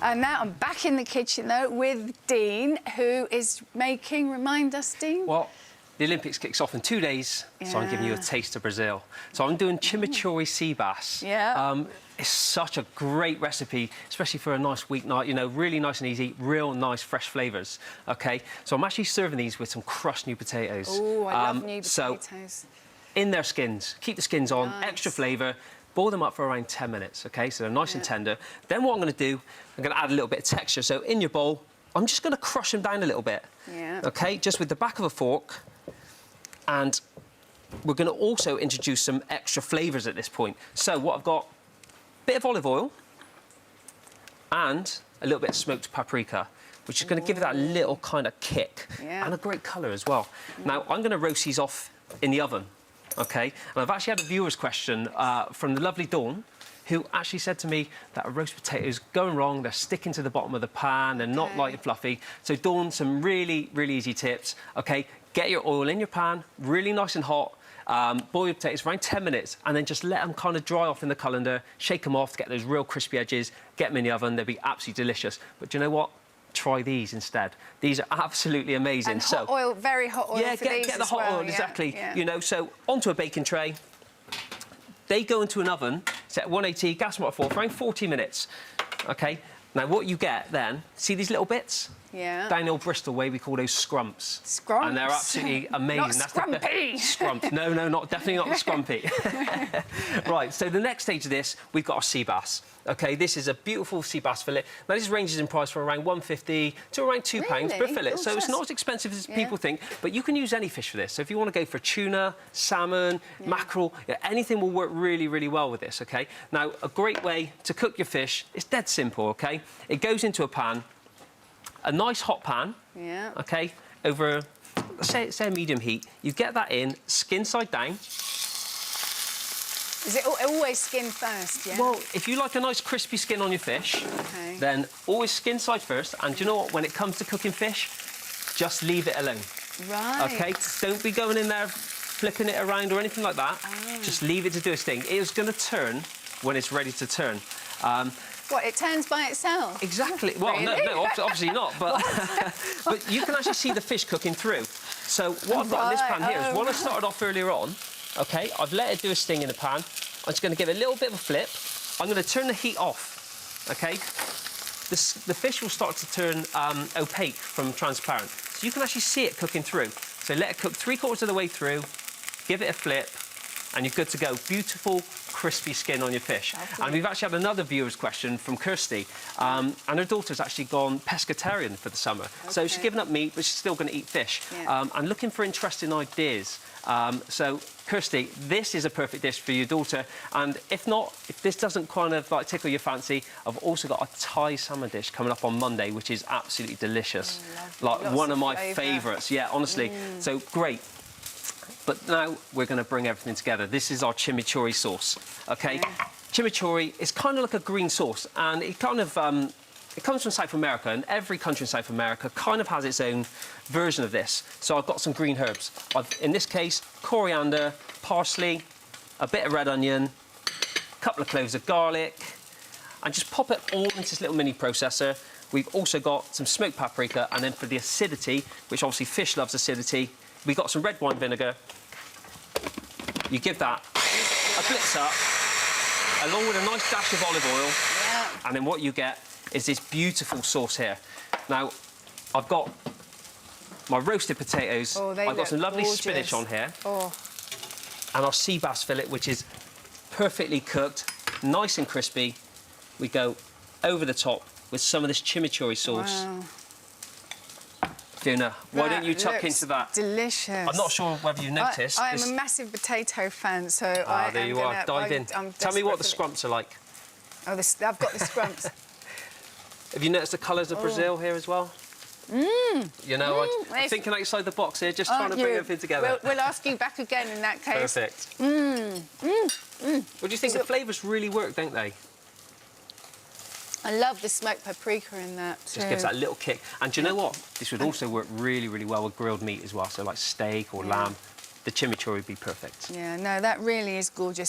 And now I'm back in the kitchen, though, with Dean, who is making... Remind us, Dean? Well, the Olympics kicks off in 2 days, so I'm giving you a taste of Brazil. So I'm doing chimichurri sea bass. Yeah. It's such a great recipe, especially for a nice weeknight, you know, really nice and easy, real nice fresh flavours, OK? So I'm actually serving these with some crushed new potatoes. Oh, I love new potatoes. So in their skins, keep the skins on, extra flavour, boil them up for around 10 minutes, OK? So they're nice and tender. Then what I'm going to do, I'm going to add a little bit of texture. So in your bowl, I'm just going to crush them down a little bit, OK? Just with the back of a fork. And we're going to also introduce some extra flavours at this point. So what I've got, a bit of olive oil and a little bit of smoked paprika, which is going to give it that little kind of kick and a great colour as well. Now, I'm going to roast these off in the oven, OK? And I've actually had a viewer's question from the lovely Dawn, who actually said to me that a roast potato is going wrong, they're sticking to the bottom of the pan, they're not light and fluffy. So Dawn, some really, really easy tips, OK? Get your oil in your pan, really nice and hot, boil your potatoes around 10 minutes, and then just let them kind of dry off in the colander, shake them off to get those real crispy edges, get them in the oven, they'll be absolutely delicious. But do you know what? Try these instead. These are absolutely amazing. And hot oil, very hot oil for these get the hot oil, exactly. You know, so onto a baking tray. They go into an oven, set at 180, gas them up for around 40 minutes, OK? Now, what you get then, see these little bits? Yeah. Down in Bristol way, we call those scrumps. Scrumps? And they're absolutely amazing. Not scrumpy! Scrumps. No, definitely not the scrumpy. Right, so the next stage of this, we've got our sea bass. OK, this is a beautiful sea bass fillet. Now, this ranges in price from around £1.50 to around £2 per fillet. So it's not as expensive as people think, but you can use any fish for this. So if you want to go for tuna, salmon, mackerel, anything will work really, really well with this, OK? Now, a great way to cook your fish, it's dead simple, OK? It goes into a pan, a nice hot pan, OK, over, say a medium heat. You get that in, skin side down. Is it always skin first, yeah? Well, if you like a nice crispy skin on your fish, then always skin side first. And do you know what? When it comes to cooking fish, just leave it alone. Right. OK? Don't be going in there flipping it around or anything like that. Just leave it to do its thing. It is going to turn when it's ready to turn. What, it turns by itself? Exactly. Well, really? no, obviously not. But, but you can actually see the fish cooking through. So what I've got in this pan here is one I started off earlier on. OK, I've let it do a sting in the pan. I'm just going to give it a little bit of a flip. I'm going to turn the heat off, OK? The fish will start to turn opaque from transparent. So you can actually see it cooking through. So let it cook 3/4 of the way through, give it a flip, and you're good to go. Beautiful, crispy skin on your fish. And we've actually had another viewer's question from Kirsty, and her daughter's actually gone pescatarian for the summer. So she's given up meat, but she's still going to eat fish. And looking for interesting ideas. So, Kirsty, this is a perfect dish for your daughter. And if not, if this doesn't kind of like tickle your fancy, I've also got a Thai salmon dish coming up on Monday, which is absolutely delicious. Like one of my favourites. Yeah, honestly. So, great. But now we're going to bring everything together. This is our chimichurri sauce, OK? Chimichurri is kind of like a green sauce, and it kind of it comes from South America, and every country in South America kind of has its own version of this. So I've got some green herbs. In this case, coriander, parsley, a bit of red onion, a couple of cloves of garlic, and just pop it all into this little mini processor. We've also got some smoked paprika, and then for the acidity, which obviously fish loves acidity, we've got some red wine vinegar. You give that a blitz up, along with a nice dash of olive oil, and then what you get is this beautiful sauce here. Now, I've got my roasted potatoes, I've got some lovely spinach on here, and our sea bass fillet, which is perfectly cooked, nice and crispy. We go over the top with some of this chimichurri sauce. Fiona, why don't you tuck into that? Delicious. I'm not sure whether you noticed. I'm a massive potato fan, so there you are. Dive in. Tell me what the scrumps are like. Oh, I've got the scrumps. Have you noticed the colours of Brazil here as well? You know, I'm thinking outside the box here, just trying to bring everything together. We'll ask you back again in that case. Perfect. What do you think? The flavours really work, don't they? I love the smoked paprika in that too. Just gives that little kick. And do you know what? This would also work really, really well with grilled meat as well. So like steak or lamb. The chimichurri would be perfect. Yeah, no, that really is gorgeous.